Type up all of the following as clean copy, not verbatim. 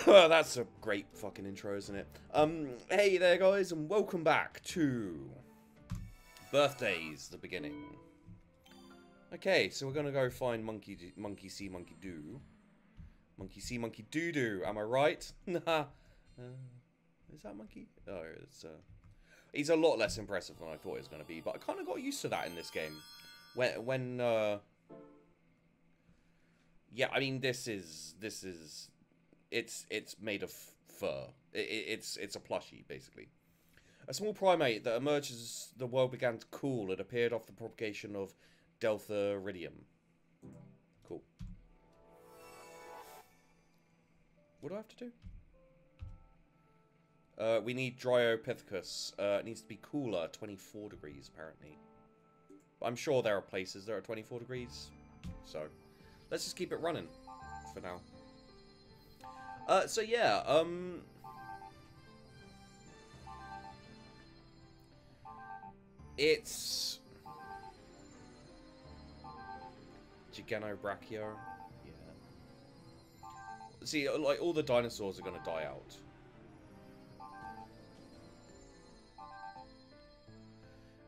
That's a great fucking intro, isn't it? Hey there, guys, and welcome back to Birthdays, the beginning. Okay, so we're gonna go find monkey see, monkey do. Monkey see, monkey do. Am I right? Nah. Is that monkey? Oh, it's he's a lot less impressive than I thought he was gonna be, but I kind of got used to that in this game. Yeah, I mean, it's made of fur. It's a plushie, basically. A small primate that emerged as the world began to cool. It appeared off the propagation of Delta Iridium. Cool. What do I have to do? We need Dryopithecus. It needs to be cooler, 24 degrees, apparently. But I'm sure there are places that are 24 degrees. So, let's just keep it running for now. So yeah, it's Giganobrachio. Yeah. See, like, all the dinosaurs are gonna die out.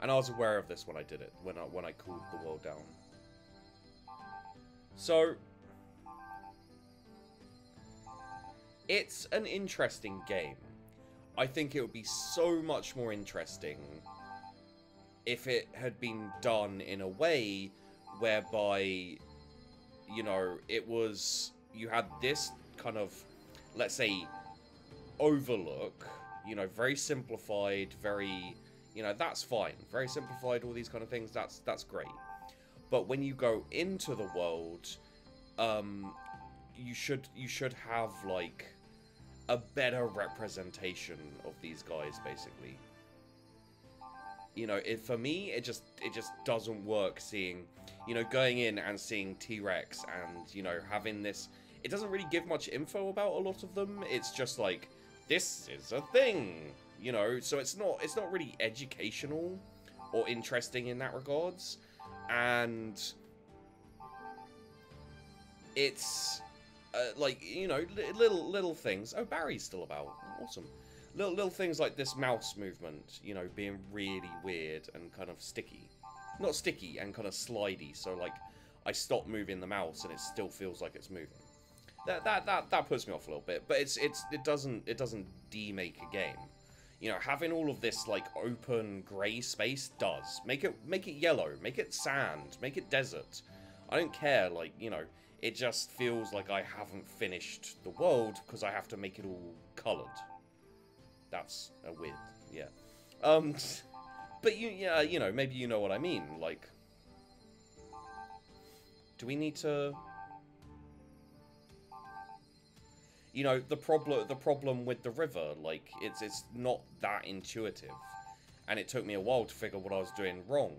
And I was aware of this when I did it, when I cooled the world down. So it's an interesting game. I think it would be so much more interesting if it had been done in a way whereby, you know, you had this kind of, let's say, overlook, you know, very simplified, very, you know, that's fine. Very simplified, all these kind of things, that's great. But when you go into the world, you should have, like, a better representation of these guys, basically. You know, for me, it just doesn't work seeing, you know, going in and seeing T-Rex and, you know, having this. It doesn't really give much info about a lot of them. It's just like, this is a thing, you know. So it's not really educational or interesting in that regards, and it's like, you know, little things. Oh, Barry's still about. Awesome. Little things like this mouse movement, you know, being really weird and kind of sticky. Not sticky, and kind of slidey, so, like, I stop moving the mouse and it still feels like it's moving. That puts me off a little bit, but it doesn't demake a game. You know, having all of this, like, open grey space does. Make it yellow, make it sand, make it desert. I don't care, like, you know, it just feels like I haven't finished the world because I have to make it all coloured. That's a weird, yeah. But yeah, you know, maybe you know what I mean. Like, do we need to? You know, the problem with the river, like, it's not that intuitive, and it took me a while to figure what I was doing wrong.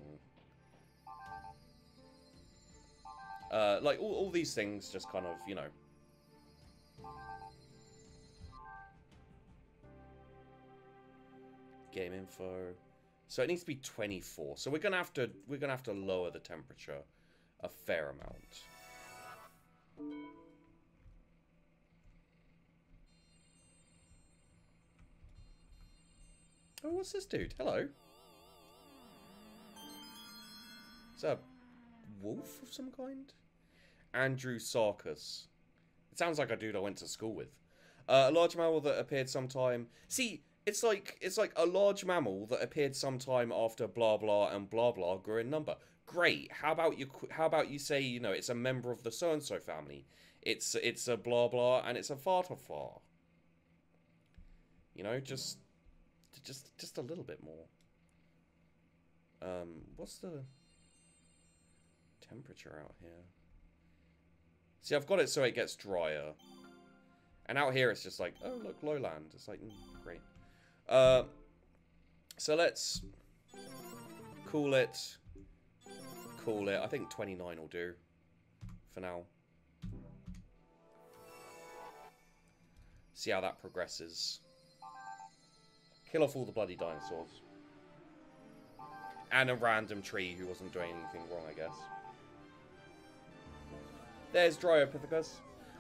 Like, all these things just kind of, you know. Game info. So it needs to be 24. So we're gonna have to lower the temperature a fair amount. Oh, what's this dude? Hello. Is that a wolf of some kind? Andrew Sarkis. It sounds like a dude I went to school with. A large mammal that appeared sometime. See. It's like a large mammal that appeared sometime after blah blah and blah blah grew in number. Great. How about you say, you know, it's a member of the so and so family. It's a blah blah and it's a fartafar. You know, just a little bit more. What's the temperature out here? See, I've got it so it gets drier. And out here it's just like, oh look, lowland. It's like, great. So let's cool it. I think 29 will do for now. See how that progresses. Kill off all the bloody dinosaurs. And a random tree who wasn't doing anything wrong, I guess. There's Dryopithecus.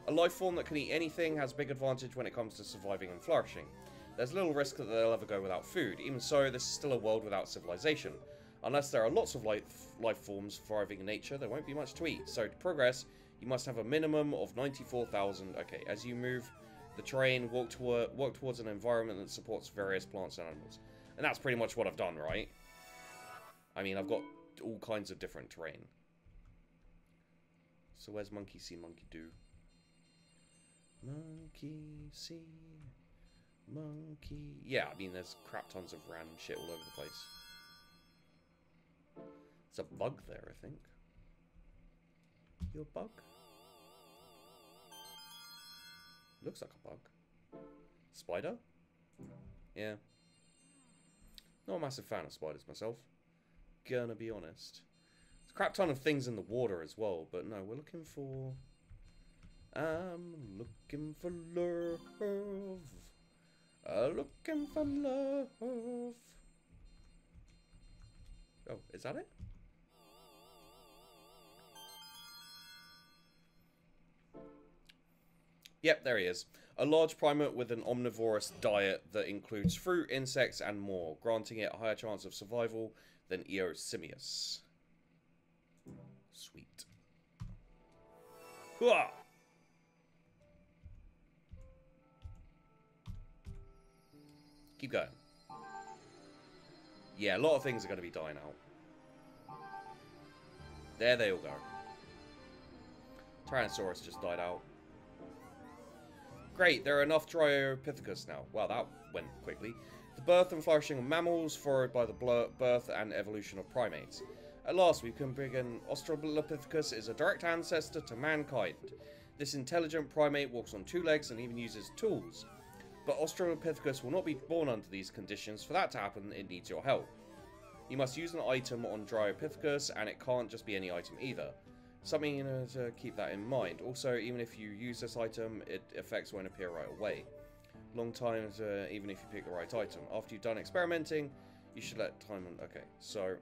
A life form that can eat anything has a big advantage when it comes to surviving and flourishing. There's little risk that they'll ever go without food. Even so, this is still a world without civilization. Unless there are lots of life forms thriving in nature, there won't be much to eat. So to progress, you must have a minimum of 94,000. Okay, as you move the terrain, walk towards an environment that supports various plants and animals. And that's pretty much what I've done, right? I mean, I've got all kinds of different terrain. So where's monkey see, monkey do? Monkey see, monkey... Yeah, I mean, there's crap tons of random shit all over the place. There's a bug there, I think. You a bug? Looks like a bug. Spider? Yeah. Not a massive fan of spiders myself. Gonna be honest. There's a crap ton of things in the water as well, but no, we're looking for... I'm looking for love. Looking for love. Oh, is that it? Yep, there he is. A large primate with an omnivorous diet that includes fruit, insects, and more, granting it a higher chance of survival than Eosimius. Sweet. Hooah! Keep going. Yeah, a lot of things are going to be dying out. There they all go. Tyrannosaurus just died out. Great, there are enough Dryopithecus now. Wow, that went quickly. The birth and flourishing of mammals, followed by the birth and evolution of primates. At last, we can begin. Australopithecus is a direct ancestor to mankind. This intelligent primate walks on two legs and even uses tools. But Australopithecus will not be born under these conditions. For that to happen, it needs your help. You must use an item on Dryopithecus, and it can't just be any item either. Something to keep that in mind. Also, even if you use this item, effects won't appear right away. Long times, even if you pick the right item. After you've done experimenting, you should let time on... Okay, so...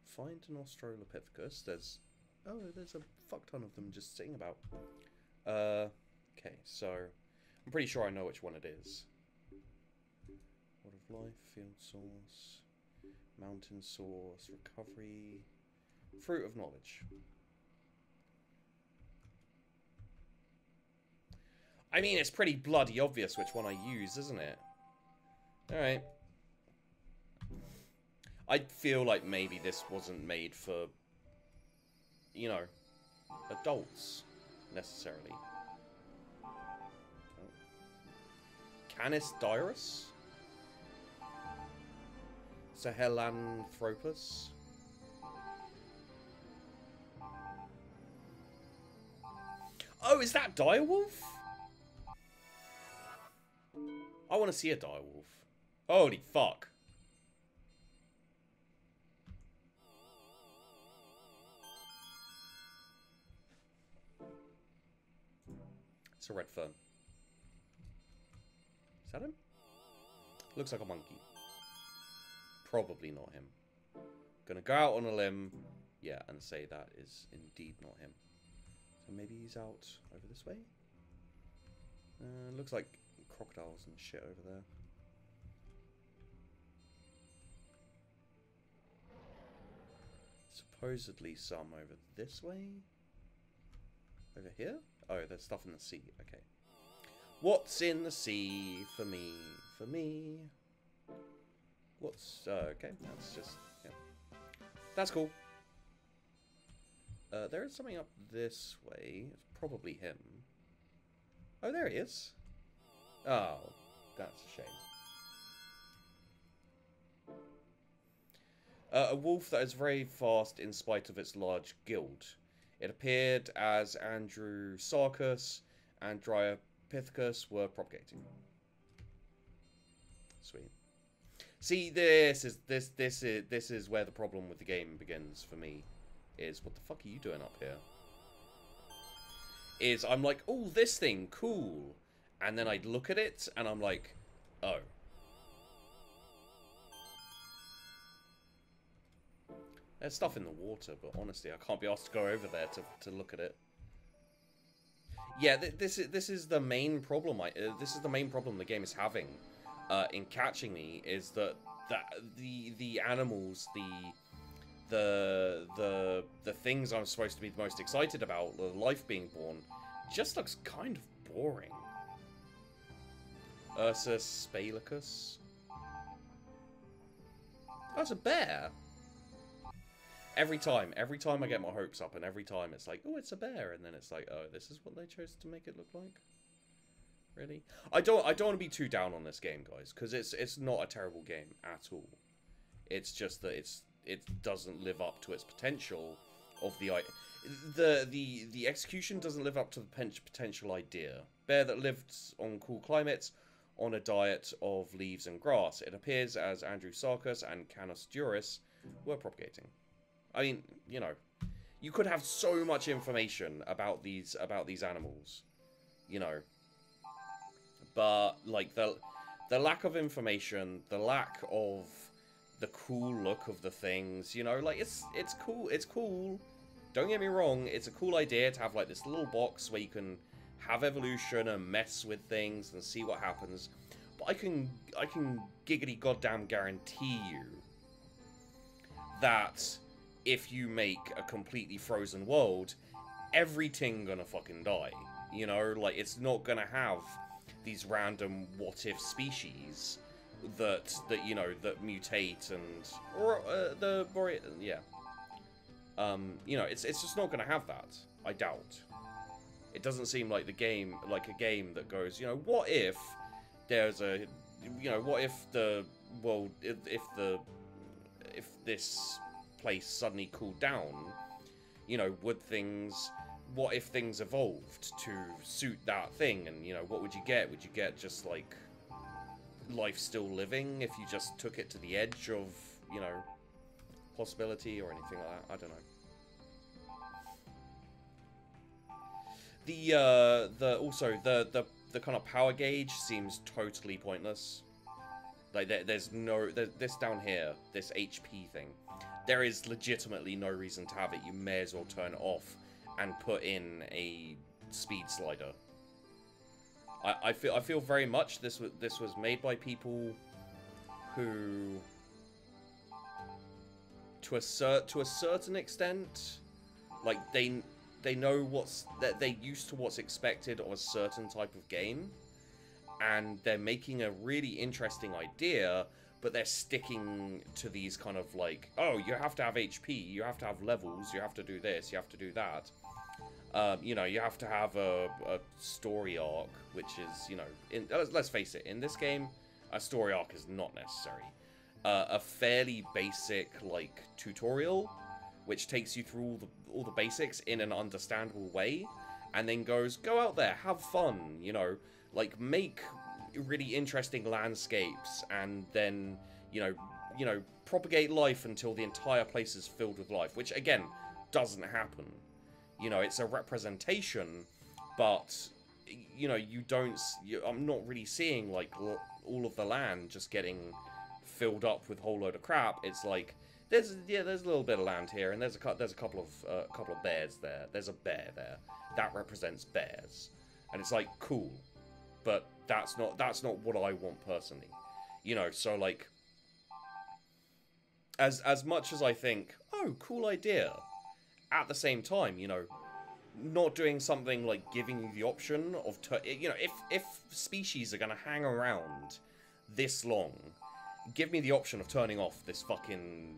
Find an Australopithecus. There's... Oh, there's a fuck ton of them just sitting about. Okay, so... I'm pretty sure I know which one it is. Word of life, field source... Mountain source, recovery, fruit of knowledge. I mean, it's pretty bloody obvious which one I use, isn't it? Alright. I feel like maybe this wasn't made for, you know, adults, necessarily. Oh. Canis dirus? Sahelanthropus. Oh, is that direwolf? I want to see a direwolf. Holy fuck. It's a red fern. Is that him? Looks like a monkey. Probably not him. Gonna go out on a limb, yeah, and say that is indeed not him. So maybe he's out over this way? Looks like crocodiles and shit over there. Supposedly some over this way? Over here? Oh, there's stuff in the sea, okay. What's in the sea for me? For me? What's... okay, that's just... yeah. That's cool. There is something up this way. It's probably him. Oh, there he is. Oh, that's a shame. A wolf that is very fast in spite of its large guild. It appeared as Andrewsarchus and Dryopithecus were propagating. Sweet. See, this is where the problem with the game begins for me. Is what the fuck are you doing up here? Is I'm like, oh, this thing, cool, and then I look at it and I'm like, oh. There's stuff in the water, but honestly, I can't be asked to go over there to look at it. Yeah, this is the main problem. This is the main problem the game is having in catching me, is that the animals, the things I'm supposed to be the most excited about, the life being born, just looks kind of boring. Ursus Spalicus. Oh, it's a bear. Every time I get my hopes up, and every time it's like, oh, it's a bear, and then it's like, oh, this is what they chose to make it look like. Really? I don't want to be too down on this game, guys, because it's not a terrible game at all. It's just that it doesn't live up to its potential of the execution doesn't live up to the potential idea. Bear that lived on cool climates on a diet of leaves and grass. It appears as Andrew Sarkis and Canis Duris were propagating. I mean, you know, you could have so much information about these animals, you know, but like the lack of information, the lack of the cool look of the things, you know, like it's cool. Don't get me wrong, it's a cool idea to have like this little box where you can have evolution and mess with things and see what happens. But I can giggity goddamn guarantee you that if you make a completely frozen world, everything gonna fucking die. You know, like, it's not gonna have these random what-if species that you know, that mutate and... Or, yeah. You know, it's just not gonna have that. I doubt. It doesn't seem like a game that goes, you know, what if there's a... You know, what if the world... If this place suddenly cooled down, you know, what if things evolved to suit that thing? And, you know, what would you get? Would you get just, like, life still living if you just took it to the edge of, you know, possibility or anything like that? I don't know. Also, the kind of power gauge seems totally pointless. Like, there's this down here, this HP thing. There is legitimately no reason to have it. You may as well turn it off and put in a speed slider. I feel very much this was made by people who, to a certain extent, like they know they're used to what's expected of a certain type of game, and they're making a really interesting idea, but they're sticking to these kind of like, oh, you have to have HP, you have to have levels, you have to do this, you have to do that. You know, you have to have a story arc, which is, you know, let's face it, in this game, a story arc is not necessary. A fairly basic, like, tutorial, which takes you through all the basics in an understandable way, and then goes, go out there, have fun, you know, like, make really interesting landscapes, and then, you know, propagate life until the entire place is filled with life, which, again, doesn't happen. You know, it's a representation, but, you know, I'm not really seeing, like, all of the land just getting filled up with a whole load of crap. It's like, there's a little bit of land here, and there's a couple of bears there. There's a bear there. That represents bears. And it's like, cool. But that's not what I want personally. You know, so, like, as much as I think, oh, cool idea, at the same time, you know, not doing something like giving you the option of, you know, if species are going to hang around this long, give me the option of turning off this fucking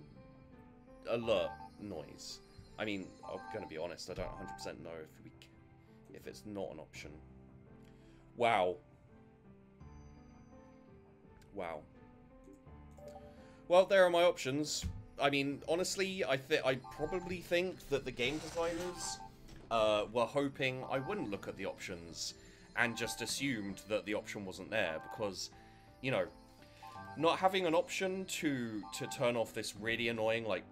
alert noise. I mean, I'm going to be honest, I don't 100% know if it's not an option. Wow. Wow. Well, there are my options. I mean, honestly, I probably think that the game designers were hoping I wouldn't look at the options and just assumed that the option wasn't there, because, you know, not having an option to turn off this really annoying, like,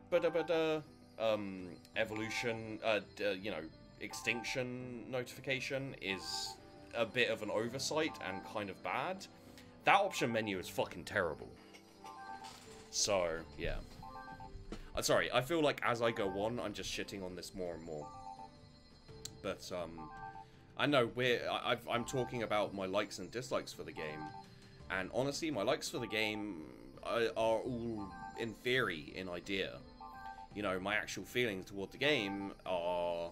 evolution, you know, extinction notification is a bit of an oversight and kind of bad. That option menu is fucking terrible. So, yeah. Sorry, I feel like as I go on, I'm just shitting on this more and more. But, I know I'm talking about my likes and dislikes for the game. And honestly, my likes for the game are all in theory, in idea. You know, my actual feelings toward the game are...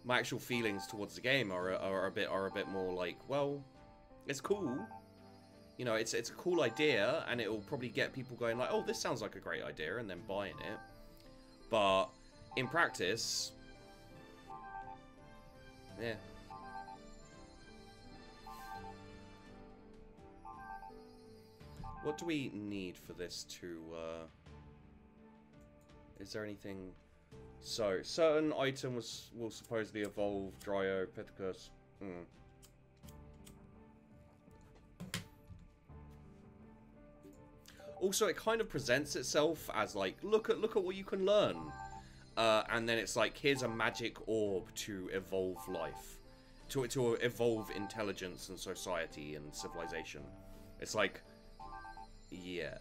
My actual feelings towards the game are a bit more like, well, it's cool. You know, it's a cool idea, and it will probably get people going like, oh, this sounds like a great idea, and then buying it. But in practice, yeah. What do we need for this to, is there anything... So, certain items will supposedly evolve Dryopithecus. Also, it kind of presents itself as like, look at what you can learn. And then it's like, here's a magic orb to evolve life. To evolve intelligence and society and civilization. It's like, yeah.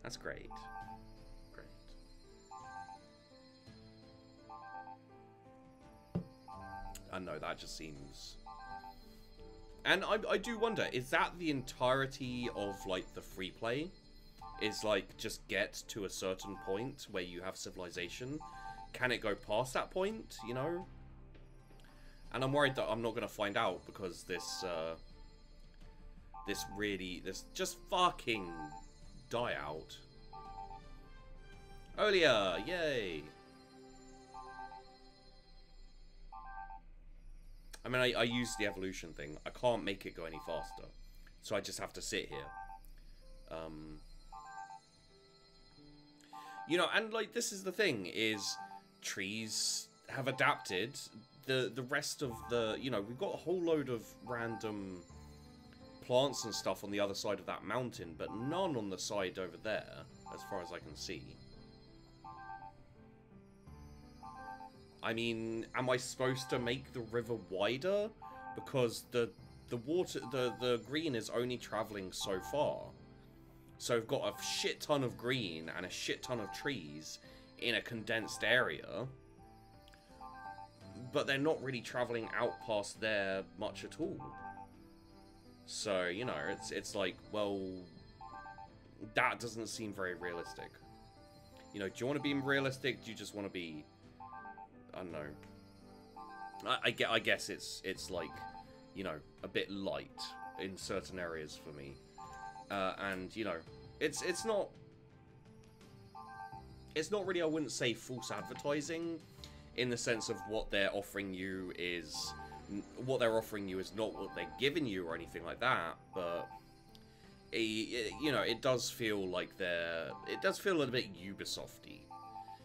That's great. Great. I know, that just seems... And I do wonder, is that the entirety of, like, the free play? Is, like, just get to a certain point where you have civilization? Can it go past that point, you know? And I'm worried that I'm not going to find out because this just fucking die out. Olia, yay! I mean, I use the evolution thing. I can't make it go any faster. So I just have to sit here. You know, and, like, this is the thing, is trees have adapted. The rest of the... You know, we've got a whole load of random plants and stuff on the other side of that mountain, but none on the side over there, as far as I can see. I mean, am I supposed to make the river wider? Because the green is only traveling so far. So we've got a shit ton of green and a shit ton of trees in a condensed area. But they're not really traveling out past there much at all. So, you know, it's like, well, that doesn't seem very realistic. You know, do you want to be realistic? Do you just want to be... I don't know. I guess it's like, you know, a bit light in certain areas for me, and you know, it's not really, I wouldn't say false advertising, in the sense of what they're offering you is not what they're giving you or anything like that, but you know, it does feel like it does feel a little bit Ubisofty.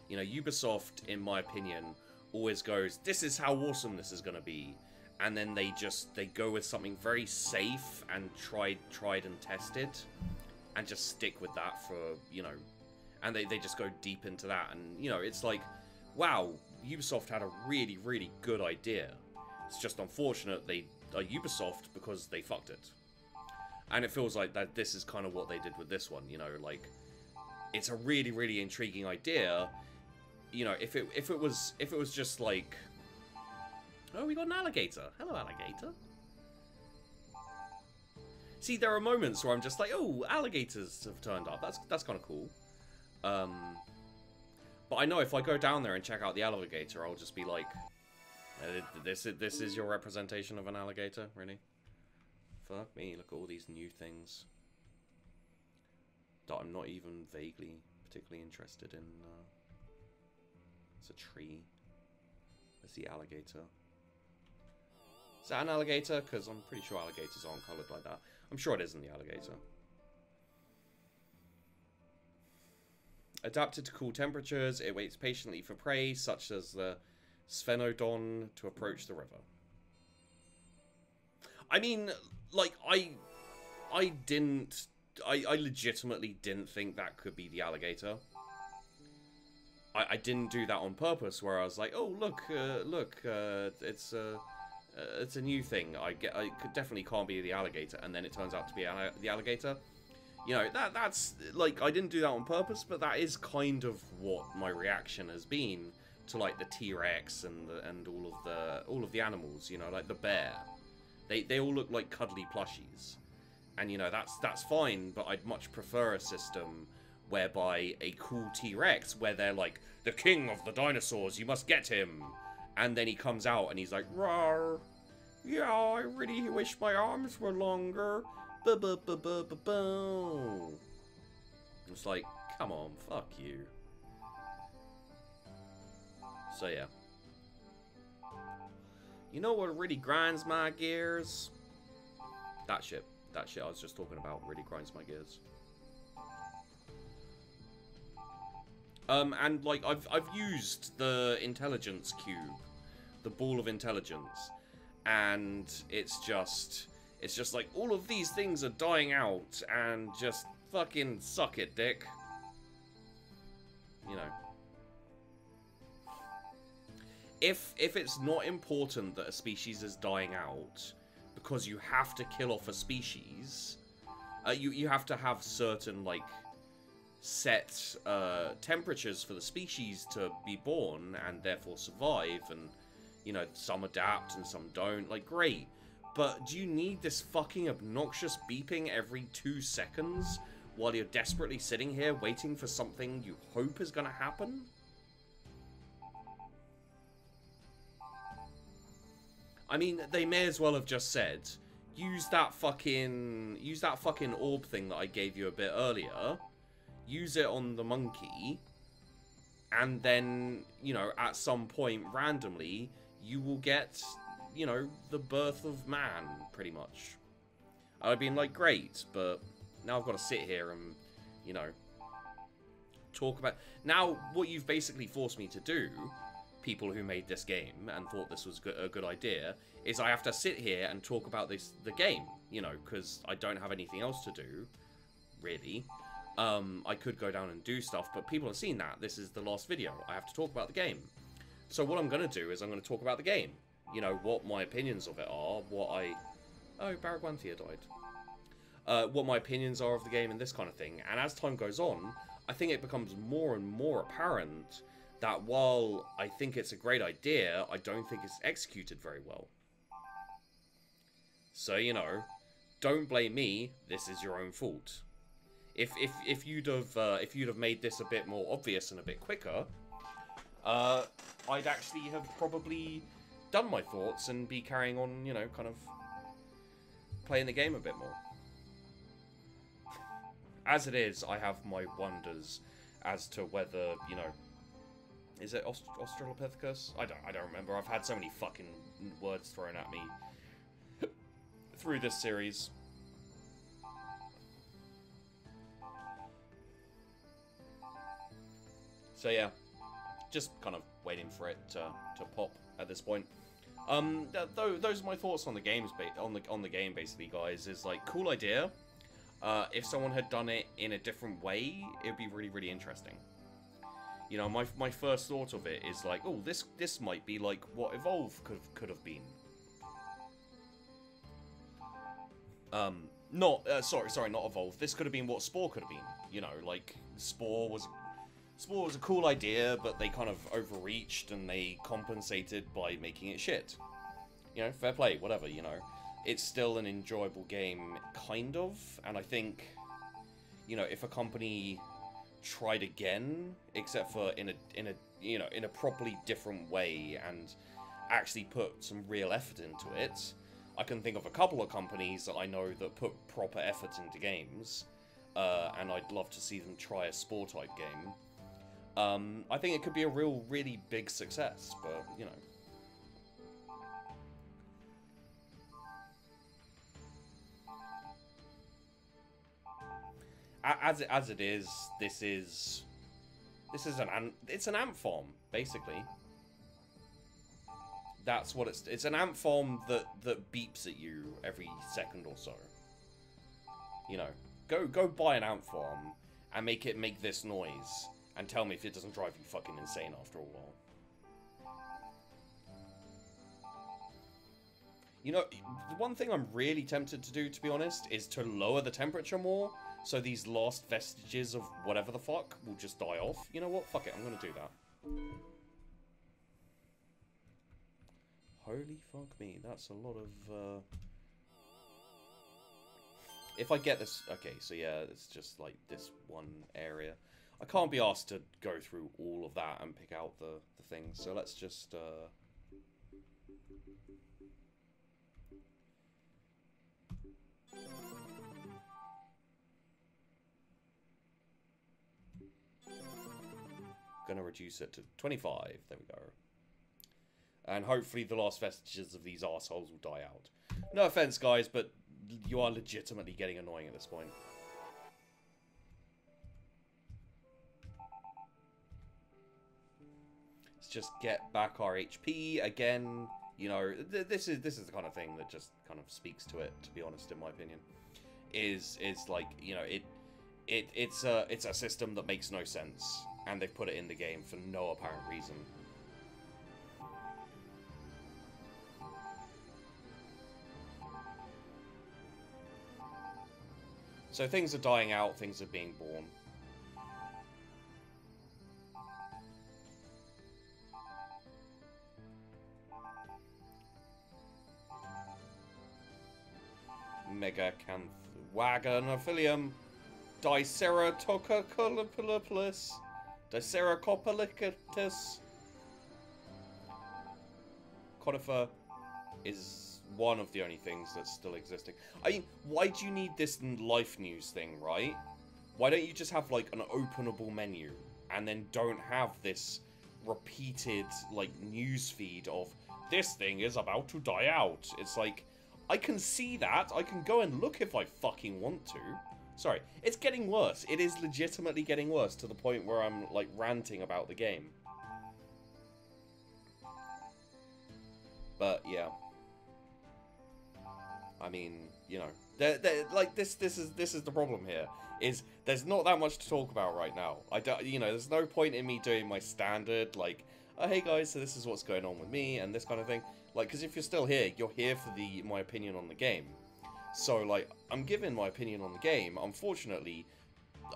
You know, Ubisoft, in my opinion, always goes, this is how awesome this is going to be, and then they go with something very safe and tried and tested, and just stick with that for, you know, and they just go deep into that, and, you know, it's like, wow, Ubisoft had a really, really good idea. It's just unfortunate they are Ubisoft because they fucked it. And it feels like that this is kind of what they did with this one, you know, like, it's a really, really intriguing idea. You know, if it was just like, oh, we got an alligator. Hello, alligator. See, there are moments where I'm just like, oh, alligators have turned up. That's kind of cool. But I know if I go down there and check out the alligator, I'll just be like, this is your representation of an alligator, really? Fuck me, look at all these new things that I'm not even vaguely particularly interested in. It's a tree. There's the alligator. Is that an alligator? Because I'm pretty sure alligators aren't coloured like that. I'm sure it isn't the alligator. Adapted to cool temperatures, it waits patiently for prey, such as the sphenodon, to approach the river. I mean, like, I legitimately didn't think that could be the alligator. I didn't do that on purpose, where I was like, oh, look, it's It's a new thing. I definitely can't be the alligator, and then it turns out to be the alligator. You know, that's like, I didn't do that on purpose, but that is kind of what my reaction has been to like the T-Rex and all of the animals. You know, like the bear. They all look like cuddly plushies, and you know that's fine. But I'd much prefer a system whereby a cool T-Rex, where they're like, the king of the dinosaurs, you must get him. And then he comes out and he's like, rawr, yeah, I really wish my arms were longer. Bu-bu-bu-bu-bu-bu. It's like, come on, fuck you. So yeah. You know what really grinds my gears? That shit I was just talking about really grinds my gears. And like I've used the intelligence cube, the ball of intelligence, and it's just like all of these things are dying out, and just fucking suck it, dick. You know. If it's not important that a species is dying out because you have to kill off a species, you have to have certain like set temperatures for the species to be born and therefore survive, and you know, some adapt and some don't, like, great, but do you need this fucking obnoxious beeping every 2 seconds while you're desperately sitting here waiting for something you hope is gonna happen? I mean, they may as well have just said, use that fucking orb thing that I gave you a bit earlier, use it on the monkey, and then, you know, at some point, randomly, you will get, you know, the birth of man, pretty much. I'd been like, great, but now I've got to sit here and, you know, talk about... Now, what you've basically forced me to do, people who made this game and thought this was a good idea, is I have to sit here and talk about the game, you know, because I don't have anything else to do, really. I could go down and do stuff, but people have seen that. This is the last video. I have to talk about the game. So what I'm going to do is I'm going to talk about the game. You know, what my opinions of it are, Oh, Baragwanthia died. What my opinions are of the game and this kind of thing. And as time goes on, I think it becomes more and more apparent that while I think it's a great idea, I don't think it's executed very well. So, you know, don't blame me. This is your own fault. If you'd have made this a bit more obvious and a bit quicker, I'd actually have probably done my thoughts and be carrying on, you know, kind of playing the game a bit more. As it is, I have my wonders as to whether, you know, is it Australopithecus? I don't remember. I've had so many fucking words thrown at me through this series. So yeah, just kind of waiting for it to pop at this point. Those are my thoughts on the games, on the game basically, guys. Is like, cool idea. If someone had done it in a different way, it'd be really, really interesting. You know, my first thought of it is like, oh, this might be like what Evolve could have been. Sorry, not Evolve. This could have been what Spore could have been. You know, like Spore was a cool idea, but they kind of overreached and they compensated by making it shit. You know, fair play, whatever, you know. It's still an enjoyable game, kind of, and I think, you know, if a company tried again, except for in a properly different way and actually put some real effort into it, I can think of a couple of companies that I know that put proper effort into games, and I'd love to see them try a Spore-type game. I think it could be a really big success, but, you know. As it is, it's an ant farm, basically. That's what it's an ant farm that beeps at you every second or so. You know, go buy an ant farm and make this noise and tell me if it doesn't drive you fucking insane after a while. You know, the one thing I'm really tempted to do, to be honest, is to lower the temperature more, so these last vestiges of whatever the fuck will just die off. You know what? Fuck it, I'm gonna do that. Holy fuck me, that's a lot of, If I get this... Okay, so yeah, it's just, like, this one area. I can't be asked to go through all of that and pick out the things, so let's just, Gonna reduce it to 25. There we go. And hopefully the last vestiges of these arseholes will die out. No offense, guys, but you are legitimately getting annoying at this point. Let's just get back our HP again. You know, this is the kind of thing that just kind of speaks to it, to be honest, in my opinion. Is like, you know, it's a system that makes no sense, and they've put it in the game for no apparent reason. So things are dying out, things are being born. Megacanth Waganophilium Diceratococolopulus Diceracopalicatus Conifer is one of the only things that's still existing. I mean, why do you need this life news thing, right? Why don't you just have, like, an openable menu, and then don't have this repeated, like, news feed of, this thing is about to die out. It's like, I can see that. I can go and look if I fucking want to. Sorry, it's getting worse. It is legitimately getting worse to the point where I'm, like, ranting about the game. But, yeah. I mean, you know, like this is the problem here. Is there's not that much to talk about right now. I don't, you know, there's no point in me doing my standard like, oh, hey guys, so this is what's going on with me and this kind of thing. Like, because if you're still here, you're here for my opinion on the game. So like, I'm giving my opinion on the game. Unfortunately,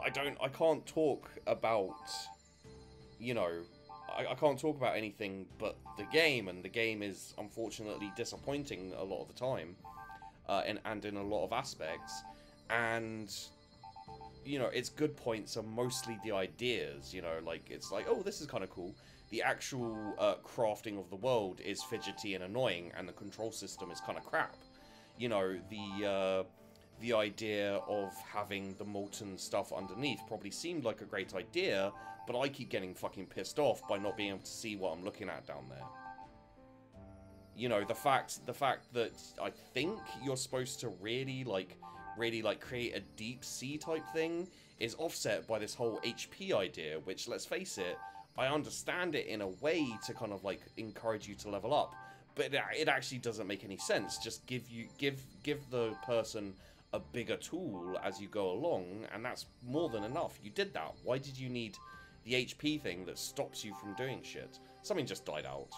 I can't talk about, you know, I can't talk about anything but the game, and the game is unfortunately disappointing a lot of the time. And in a lot of aspects, and you know, its good points are mostly the ideas. You know, like, it's like, oh, this is kind of cool. The actual crafting of the world is fidgety and annoying, and the control system is kind of crap. You know, the idea of having the molten stuff underneath probably seemed like a great idea, but I keep getting fucking pissed off by not being able to see what I'm looking at down there. You know, the fact that I think you're supposed to really create a deep sea type thing is offset by this whole HP idea, which, let's face it, I understand it in a way to kind of like encourage you to level up, but it actually doesn't make any sense. Just give the person a bigger tool as you go along, and that's more than enough. You did that. Why did you need the HP thing that stops you from doing shit? Something just died out.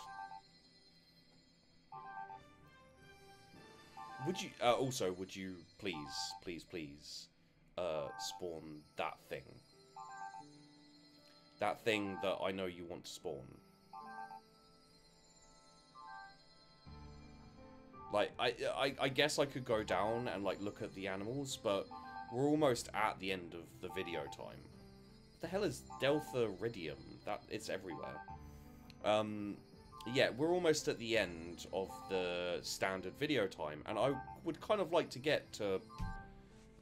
Would you, also, would you please, spawn that thing? That thing that I know you want to spawn. Like, I guess I could go down and, like, look at the animals, but we're almost at the end of the video time. What the hell is Deltharidium? It's everywhere. Yeah, we're almost at the end of the standard video time, and I would kind of like to get to... What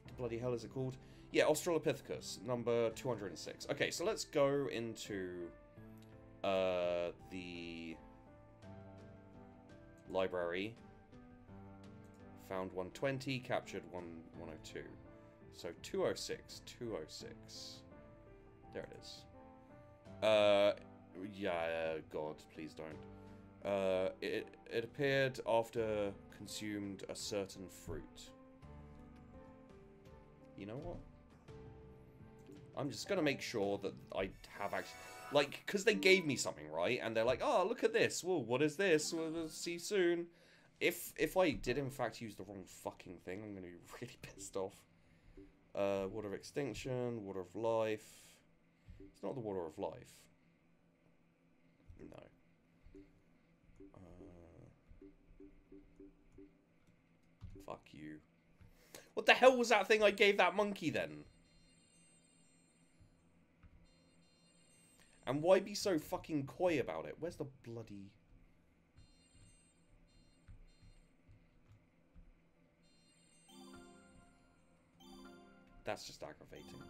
the bloody hell is it called? Yeah, Australopithecus, number 206. Okay, so let's go into the library. Found 120, captured 102. So 206, 206. There it is. Yeah, God, please don't. It appeared after consumed a certain fruit. You know what? I'm just gonna make sure that I have actually... Like, because they gave me something, right? And they're like, oh, look at this. Whoa, what is this? We'll see soon. If I did in fact use the wrong fucking thing, I'm gonna be really pissed off. Water of extinction, water of life. It's not the water of life. No. Fuck you. What the hell was that thing I gave that monkey then? And why be so fucking coy about it? Where's the bloody... That's just aggravating.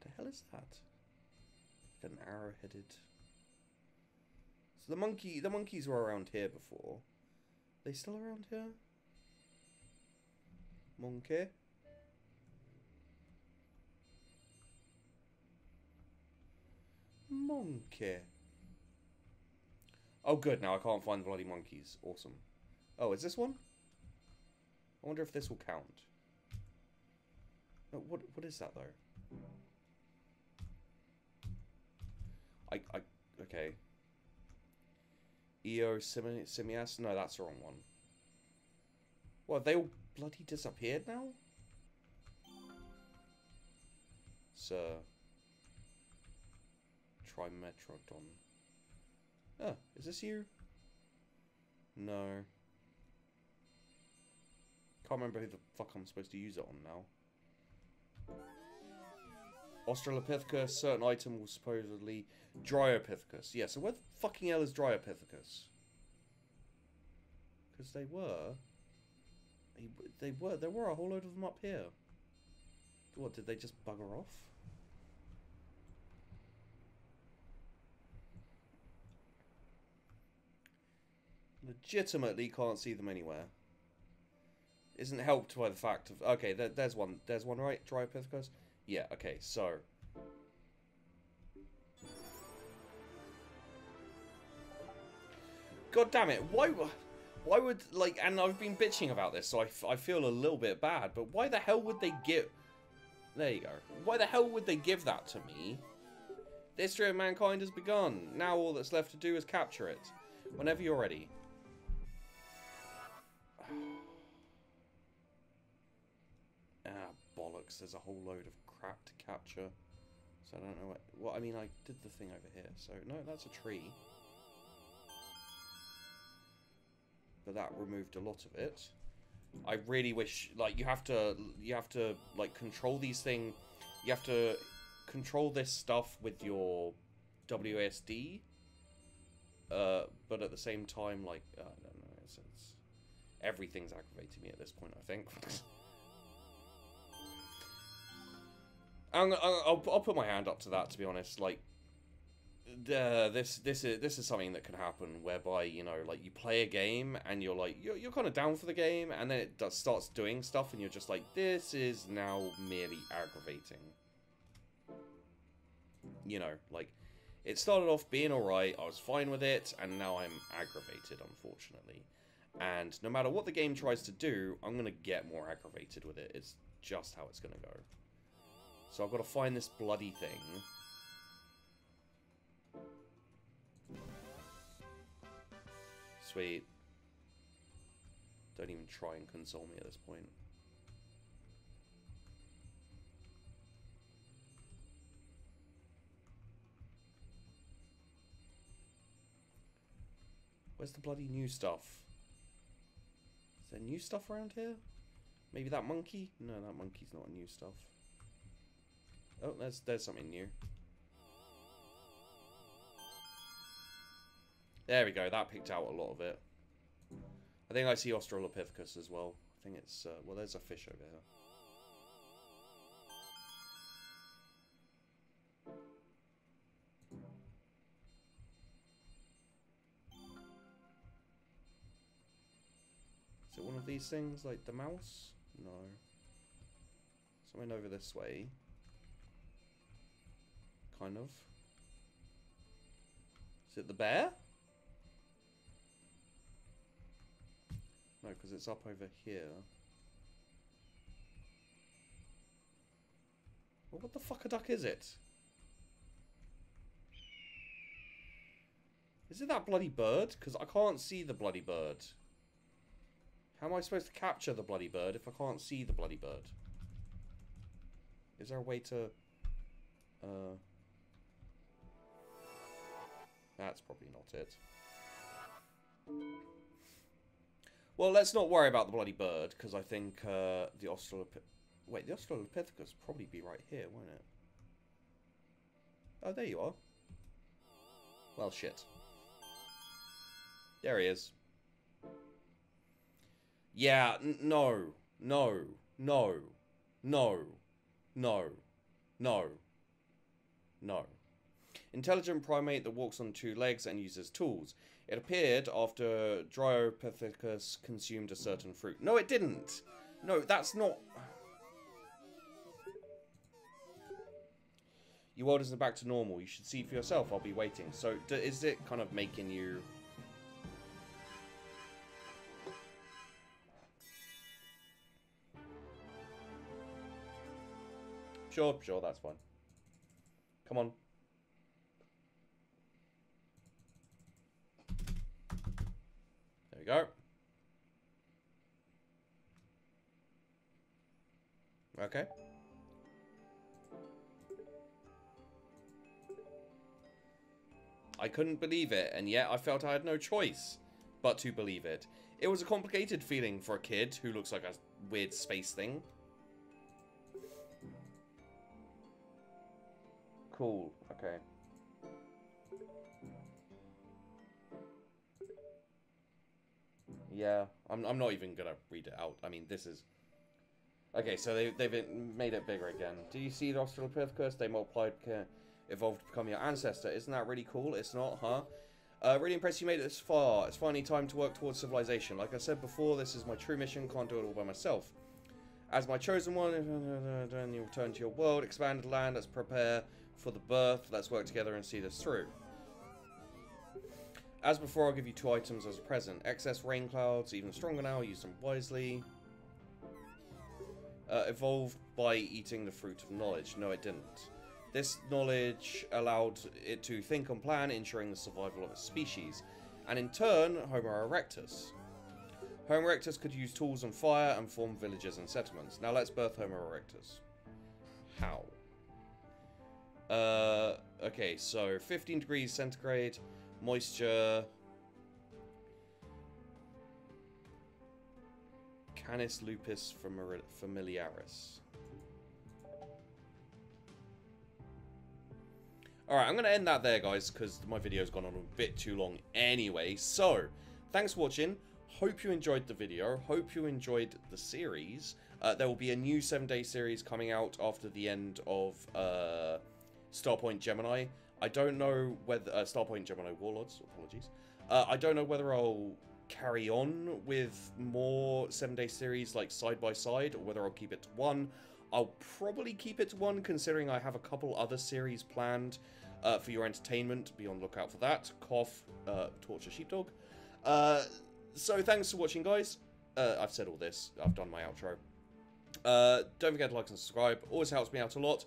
The hell is that? Like an arrow-headed... So the monkeys were around here before. Are they still around here? Monkey? Monkey. Oh good, now I can't find the bloody monkeys. Awesome. Oh, is this one? I wonder if this will count. No, what is that though? Okay. Eo Simias? No, that's the wrong one. What, have they all bloody disappeared now? Sir. Trimetrodon. Oh, is this you? No. Can't remember who the fuck I'm supposed to use it on now. Australopithecus, certain item will supposedly... Dryopithecus. Yeah, so where the fucking hell is Dryopithecus? Because they were... There were a whole load of them up here. What, did they just bugger off? Legitimately can't see them anywhere. Isn't helped by the fact of... Okay, there's one. There's one, right? Dryopithecus? Yeah, okay, so... God damn it, why would, like... And I've been bitching about this, so I feel a little bit bad, but why the hell would they give... There you go. Why the hell would they give that to me? The history of mankind has begun. Now all that's left to do is capture it. Whenever you're ready. Ah, bollocks. There's a whole load of crap to capture. So I don't know what... Well, I mean, I did the thing over here. So, no, that's a tree. But that removed a lot of it. I really wish... Like, you have to, like, control these things. You have to control this stuff with your WASD. But at the same time, like... I don't know. Everything's aggravating me at this point, I think. I'll put my hand up to that, to be honest. Like, this is something that can happen, whereby, you know, like, you play a game and you're like, you're kind of down for the game, and then it starts doing stuff, and you're just like, this is now merely aggravating. You know, like, it started off being alright, I was fine with it, and now I'm aggravated, unfortunately. And no matter what the game tries to do, I'm going to get more aggravated with it. It's just how it's going to go. So I've got to find this bloody thing. Sweet. Don't even try and console me at this point. Where's the bloody new stuff? Is there new stuff around here? Maybe that monkey? No, that monkey's not new stuff. Oh, there's something new. There we go, that picked out a lot of it. I think I see Australopithecus as well. I think it's, well, there's a fish over here. Is it one of these things, like the mouse? No. Something over this way. Kind of. Is it the bear? No, because it's up over here. Well, what the fuck a duck is it? Is it that bloody bird? Because I can't see the bloody bird. How am I supposed to capture the bloody bird if I can't see the bloody bird? Is there a way to... That's probably not it. Well, let's not worry about the bloody bird, because I think the Wait, the Australopithecus would probably be right here, won't it? Oh, there you are. Well, shit. There he is. Yeah, no, no, no, no, no, no, no. Intelligent primate that walks on two legs and uses tools. It appeared after Dryopithecus consumed a certain fruit. No, it didn't. No, that's not... Your world isn't back to normal. You should see for yourself. I'll be waiting. So, is it kind of making you... Sure, that's fine. Come on. There we go. Okay. I couldn't believe it, and yet I felt I had no choice but to believe it. It was a complicated feeling for a kid who looks like a weird space thing. Cool, okay. Yeah, I'm not even gonna read it out. I mean, this is... Okay, so they've made it bigger again. Do you see the Australopithecus? They multiplied, evolved to become your ancestor. Isn't that really cool? It's not, huh? Really impressed you made it this far. It's finally time to work towards civilization. Like I said before, this is my true mission. Can't do it all by myself. As my chosen one, you return to your world, expanded land. Let's prepare for the birth. Let's work together and see this through. As before, I'll give you 2 items as a present. Excess rain clouds, even stronger now. Use them wisely. Evolved by eating the fruit of knowledge. No, it didn't. This knowledge allowed it to think and plan, ensuring the survival of its species. And in turn, Homo erectus. Homo erectus could use tools and fire and form villages and settlements. Now let's birth Homo erectus. How? Okay, so 15 degrees centigrade, moisture, Canis lupus familiaris. Alright, I'm going to end that there, guys, because my video's gone on a bit too long anyway. So, thanks for watching. Hope you enjoyed the video. Hope you enjoyed the series. There will be a new 7-day series coming out after the end of Starpoint Gemini. I don't know whether... Starpoint Gemini Warlords, apologies. I don't know whether I'll carry on with more 7-day series, like, side by side, or whether I'll keep it to one. I'll probably keep it to one, considering I have a couple other series planned for your entertainment. Be on the lookout for that. Cough, Torture Sheepdog. So thanks for watching, guys. I've said all this. I've done my outro. Don't forget to like and subscribe. Always helps me out a lot.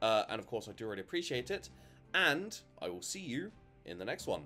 And of course, I do really appreciate it. And I will see you in the next one.